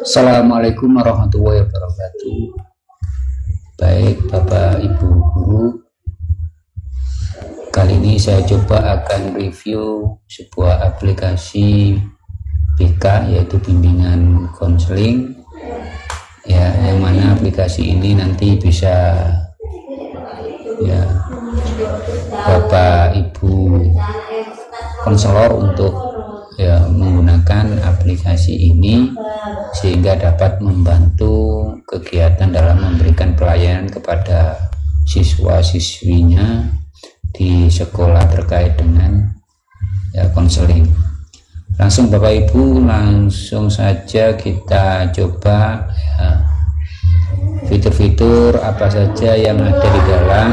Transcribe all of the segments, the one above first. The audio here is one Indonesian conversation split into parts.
Assalamualaikum warahmatullahi wabarakatuh. Baik Bapak Ibu Guru, kali ini saya coba akan review sebuah aplikasi BK, yaitu bimbingan konseling ya, yang mana aplikasi ini nanti bisa ya Bapak Ibu konselor untuk ya menggunakan aplikasi ini sehingga dapat membantu kegiatan dalam memberikan pelayanan kepada siswa-siswinya di sekolah terkait dengan ya konseling. Langsung Bapak Ibu, langsung saja kita coba ya, fitur-fitur apa saja yang ada di dalam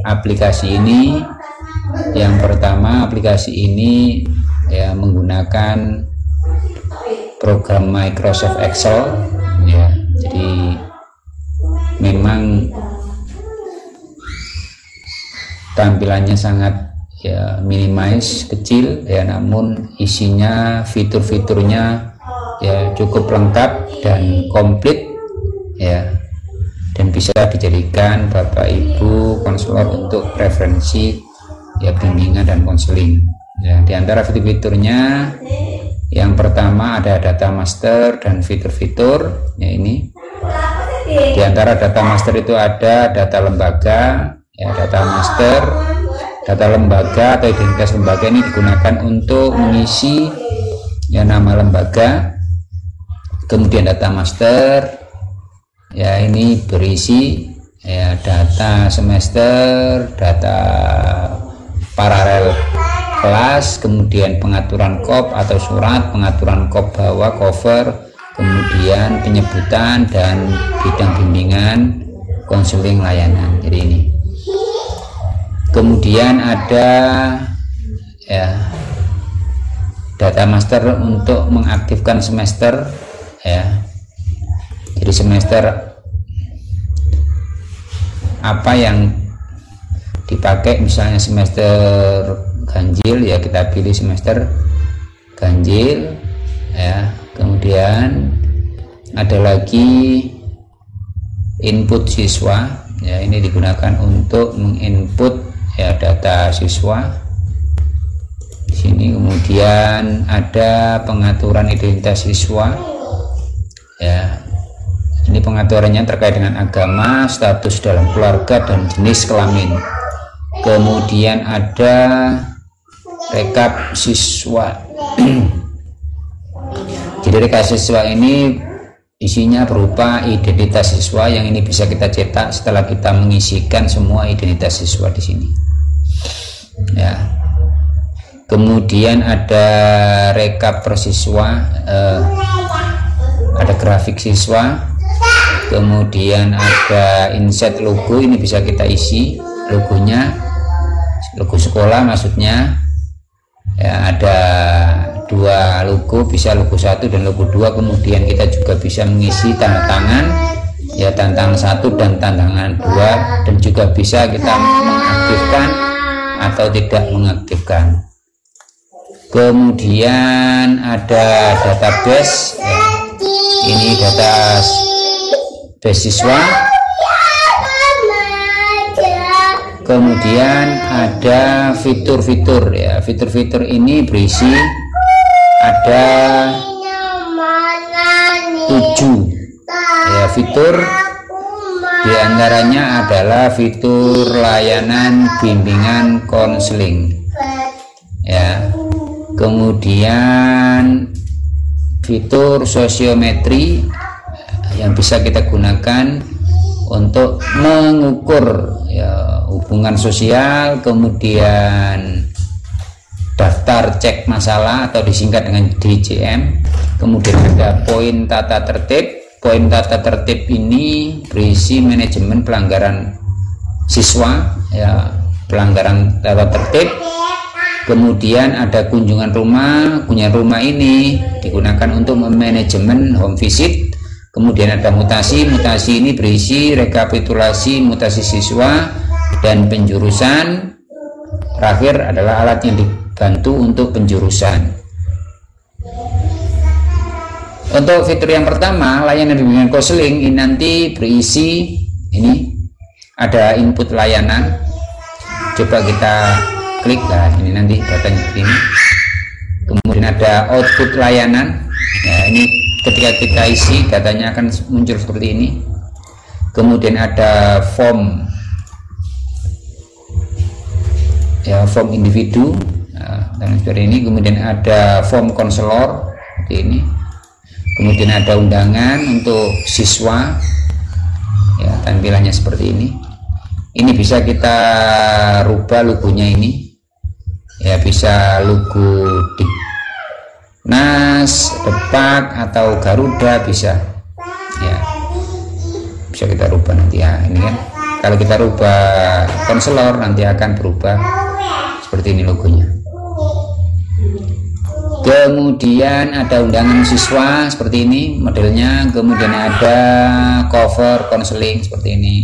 aplikasi ini. Yang pertama, aplikasi ini ya menggunakan program Microsoft Excel ya, jadi memang tampilannya sangat ya minimize, kecil ya, namun isinya fitur-fiturnya ya cukup lengkap dan komplit ya, dan bisa dijadikan Bapak Ibu konselor untuk referensi ya bimbingan dan konseling. Ya, di antara fitur-fiturnya yang pertama ada data master dan fitur-fitur ya, ini di antara data master itu ada data lembaga ya, data master, data lembaga atau identitas lembaga ini digunakan untuk mengisi ya nama lembaga. Kemudian data master ya, ini berisi ya data semester, data paralel kelas, kemudian pengaturan kop atau surat, pengaturan kop bawah cover, kemudian penyebutan dan bidang bimbingan konseling layanan. Jadi ini. Kemudian ada ya data master untuk mengaktifkan semester ya. Jadi semester apa yang dipakai, misalnya semester ganjil ya, kita pilih semester ganjil ya. Kemudian ada lagi input siswa ya, ini digunakan untuk menginput ya data siswa di sini. Kemudian ada pengaturan identitas siswa ya, ini pengaturannya terkait dengan agama, status dalam keluarga, dan jenis kelamin. Kemudian ada rekap siswa. Jadi rekap siswa ini isinya berupa identitas siswa yang ini bisa kita cetak setelah kita mengisikan semua identitas siswa di sini. Ya. Kemudian ada rekap per siswa, ada grafik siswa. Kemudian ada insert logo, ini bisa kita isi logonya, logo sekolah maksudnya ya, ada dua logo, bisa logo 1 dan logo 2. Kemudian kita juga bisa mengisi tanda tangan ya, tanda tangan 1 dan tanda tangan 2, dan juga bisa kita mengaktifkan atau tidak mengaktifkan. Kemudian ada database ya, ini data beasiswa. Kemudian ada fitur-fitur ya, fitur-fitur ini berisi ada 7 ya fitur. Di antaranya adalah fitur layanan bimbingan konseling ya. Kemudian fitur sosiometri yang bisa kita gunakan untuk mengukur ya hubungan sosial. Kemudian daftar cek masalah atau disingkat dengan DCM. Kemudian ada poin tata tertib. Poin tata tertib ini berisi manajemen pelanggaran siswa ya, pelanggaran tata tertib. Kemudian ada kunjungan rumah. Kunjungan rumah ini digunakan untuk manajemen home visit. Kemudian ada mutasi. Mutasi ini berisi rekapitulasi mutasi siswa dan penjurusan. Terakhir adalah alat yang dibantu untuk penjurusan. Untuk fitur yang pertama, layanan bimbingan konseling ini nanti berisi ini ada input layanan. Coba kita klik, nah ini nanti datanya ini. Kemudian ada output layanan. Nah, ini ketika kita isi datanya akan muncul seperti ini. Kemudian ada form, ya, form individu, nah, dan seperti ini. Kemudian ada form konselor seperti ini. Kemudian ada undangan untuk siswa, ya, tampilannya seperti ini. Ini bisa kita rubah logonya ini, ya, bisa logo Nas, Depak atau Garuda bisa, ya, bisa kita rubah nanti ya. Ini kan kalau kita rubah konselor nanti akan berubah seperti ini logonya. Kemudian ada undangan siswa seperti ini modelnya. Kemudian ada cover konseling seperti ini,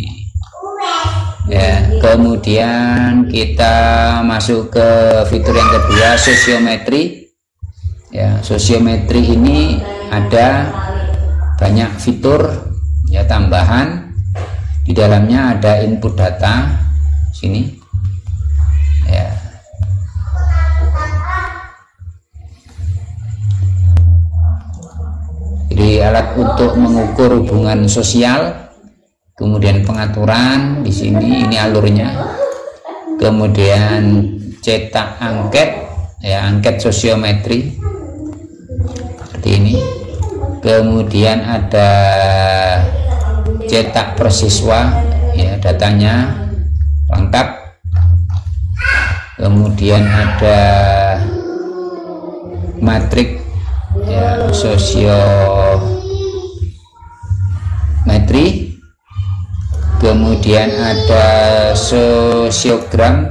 ya. Kemudian kita masuk ke fitur yang kedua, sosiometri, ya. Sosiometri ini ada banyak fitur, ya, tambahan. Di dalamnya ada input data sini, ya. Jadi alat untuk mengukur hubungan sosial, kemudian pengaturan di sini, ini alurnya. Kemudian cetak angket, ya, angket sosiometri seperti ini. Kemudian ada cetak persiswa, ya, datanya lengkap. Kemudian ada matrik, ya, sosiometri. Kemudian ada sosiogram,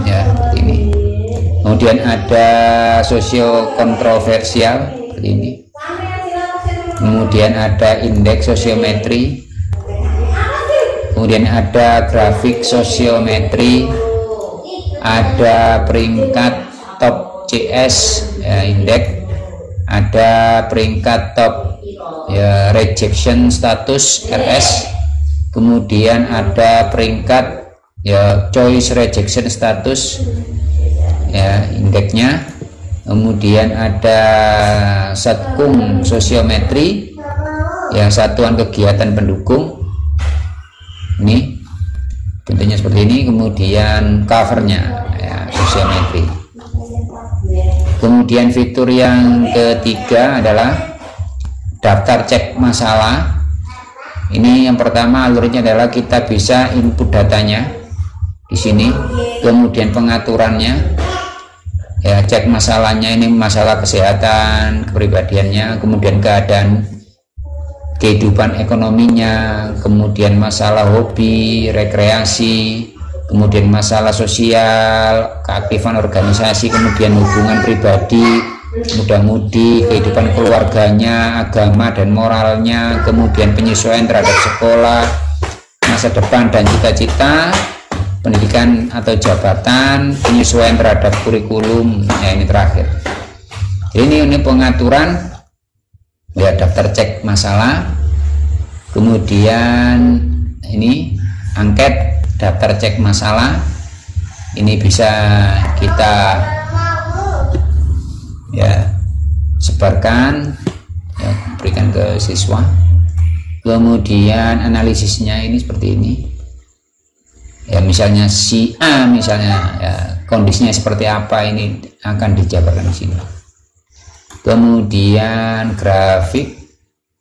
ya, seperti ini. Kemudian ada sosio kontroversial seperti ini. Kemudian ada indeks sosiometri. Kemudian ada grafik sosiometri, ada peringkat top CS, ya, indeks, ada peringkat top, ya, rejection status RS. Kemudian ada peringkat, ya, choice rejection status, ya, indeksnya. Kemudian ada satkung sosiometri, ya, satuan kegiatan pendukung. Ini bentuknya seperti ini. Kemudian covernya, ya, sosiometri. Kemudian fitur yang ketiga adalah daftar cek masalah. Ini yang pertama, alurnya adalah kita bisa input datanya di sini. Kemudian pengaturannya, ya, cek masalahnya ini masalah kesehatan, kepribadiannya, kemudian keadaan kehidupan ekonominya, kemudian masalah hobi, rekreasi, kemudian masalah sosial, keaktifan organisasi, kemudian hubungan pribadi, muda-mudi, kehidupan keluarganya, agama dan moralnya, kemudian penyesuaian terhadap sekolah, masa depan dan cita-cita, pendidikan atau jabatan, penyesuaian terhadap kurikulum, ya, ini terakhir. Ini pengaturan, ya, daftar cek masalah. Kemudian ini angket daftar cek masalah. Ini bisa kita, ya, sebarkan, ya, berikan ke siswa. Kemudian analisisnya ini seperti ini, ya, misalnya si A, misalnya, ya, kondisinya seperti apa, ini akan dijabarkan di sini. Kemudian grafik,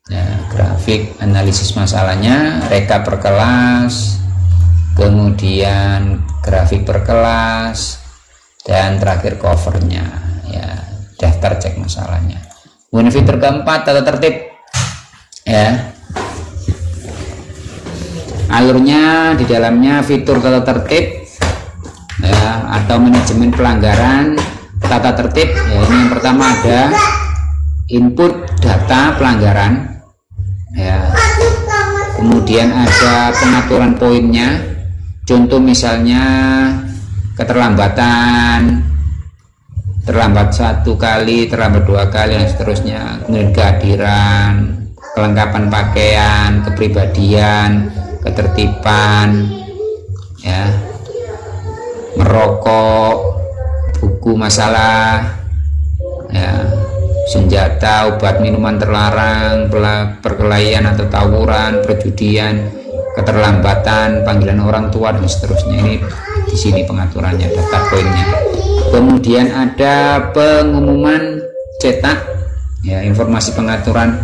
ya, grafik analisis masalahnya, rekap per kelas, kemudian grafik per kelas, dan terakhir covernya, ya, daftar cek masalahnya. Kemudian fitur keempat, tata tertib, ya. Alurnya di dalamnya fitur tata tertib, ya, atau manajemen pelanggaran tata tertib, ya. Ini yang pertama ada input data pelanggaran, ya. Kemudian ada pengaturan poinnya, contoh misalnya keterlambatan, terlambat 1 kali, terlambat 2 kali dan seterusnya. Kemudian kehadiran, kelengkapan pakaian, kepribadian, ketertiban, ya, merokok, buku masalah, ya, senjata, obat, minuman terlarang, perkelahian atau tawuran, perjudian, keterlambatan, panggilan orang tua dan seterusnya. Ini di sini pengaturannya, data poinnya. Kemudian ada pengumuman cetak, ya, informasi pengaturan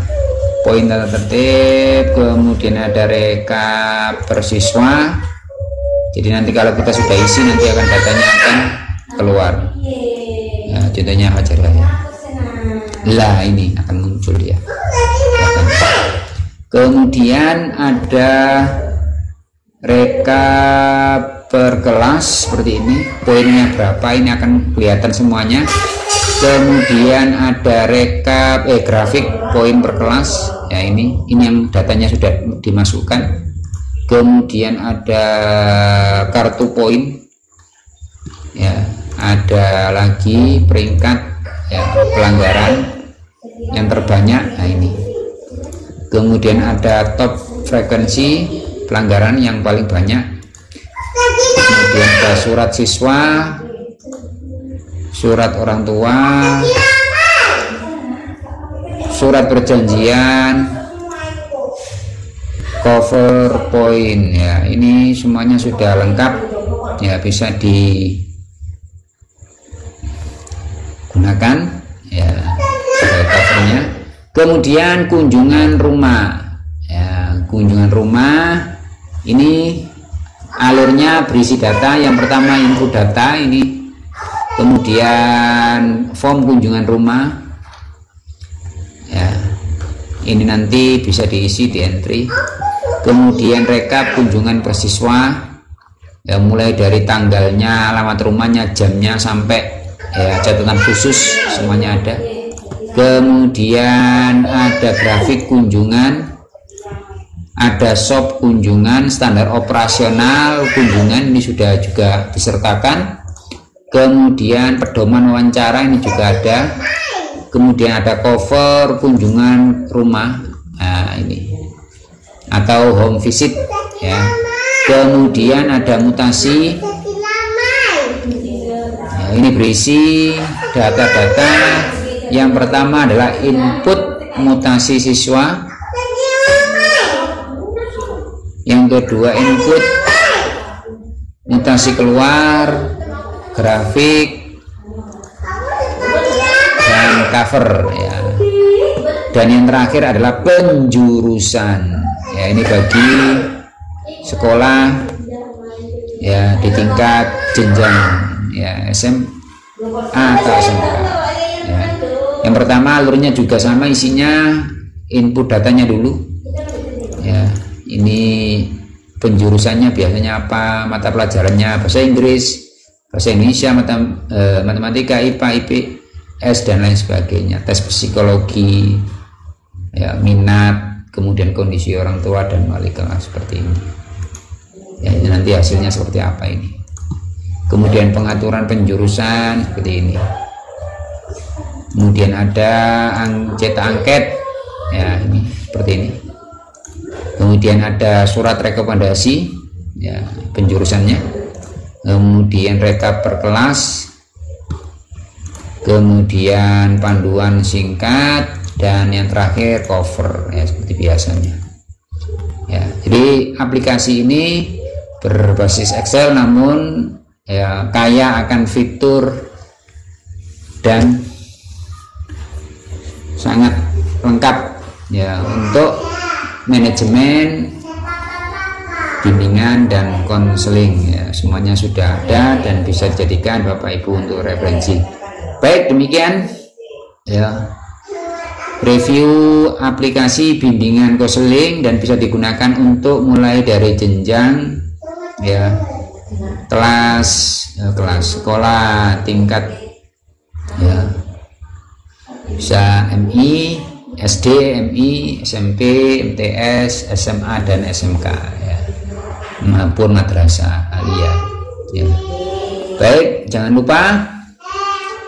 poin tata tertib. Kemudian ada rekap persiswa. Jadi nanti kalau kita sudah isi, nanti akan datanya akan keluar. Ya, contohnya Hajar ya. Lah ini akan muncul ya. Kemudian ada rekap per kelas seperti ini. Poinnya berapa? Ini akan kelihatan semuanya. Kemudian ada rekap grafik poin per kelas. Ya ini yang datanya sudah dimasukkan. Kemudian ada kartu poin, ya, ada lagi peringkat, ya, pelanggaran yang terbanyak. Nah ini. Kemudian ada top frekuensi pelanggaran yang paling banyak. Kemudian ada surat siswa, surat orang tua, surat perjanjian, cover point, ya ini semuanya sudah lengkap, ya, bisa digunakan, ya, covernya. Kemudian kunjungan rumah, ya, kunjungan rumah ini alurnya berisi data. Yang pertama input data ini, kemudian form kunjungan rumah, ya, ini nanti bisa diisi di entry. Kemudian rekap kunjungan persiswa, ya, mulai dari tanggalnya, alamat rumahnya, jamnya, sampai, ya, catatan khusus semuanya ada. Kemudian ada grafik kunjungan, ada shop kunjungan, standar operasional kunjungan, ini sudah juga disertakan. Kemudian pedoman wawancara ini juga ada. Kemudian ada cover kunjungan rumah, nah ini, atau home visit, ya. Kemudian ada mutasi, nah, ini berisi data-data. Yang pertama adalah input mutasi siswa, yang kedua input mutasi keluar, grafik dan cover, ya. Dan yang terakhir adalah penjurusan, ya, ini bagi sekolah, ya, di tingkat jenjang, ya, SMA atau SMK, ya. Yang pertama alurnya juga sama, isinya input datanya dulu, ya. Ini penjurusannya biasanya apa, mata pelajarannya bahasa Inggris, bahasa Indonesia, matematika, IPA, IPS dan lain sebagainya, tes psikologi, ya, minat, kemudian kondisi orang tua dan wali kelas seperti ini, ya, ini nanti hasilnya seperti apa ini. Kemudian pengaturan penjurusan seperti ini. Kemudian ada cetak angket, ya, ini seperti ini. Kemudian ada surat rekomendasi, ya, penjurusannya. Kemudian rekap per kelas, kemudian panduan singkat, dan yang terakhir cover, ya, seperti biasanya, ya. Jadi aplikasi ini berbasis Excel, namun, ya, kaya akan fitur dan sangat lengkap, ya, untuk manajemen, bimbingan dan konseling, ya, semuanya sudah ada dan bisa dijadikan Bapak Ibu untuk referensi. Baik, demikian, ya, review aplikasi bimbingan konseling, dan bisa digunakan untuk mulai dari jenjang, ya, kelas sekolah tingkat, ya, bisa MI, SD, MI, SMP, MTS, SMA dan SMK, ya, maupun madrasah aliyah, ya. Baik, jangan lupa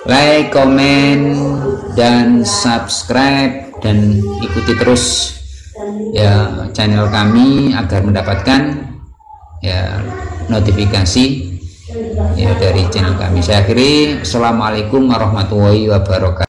like, komen, dan subscribe, dan ikuti terus ya channel kami agar mendapatkan ya notifikasi ya dari channel kami. Saya akhiri, assalamualaikum warahmatullahi wabarakatuh.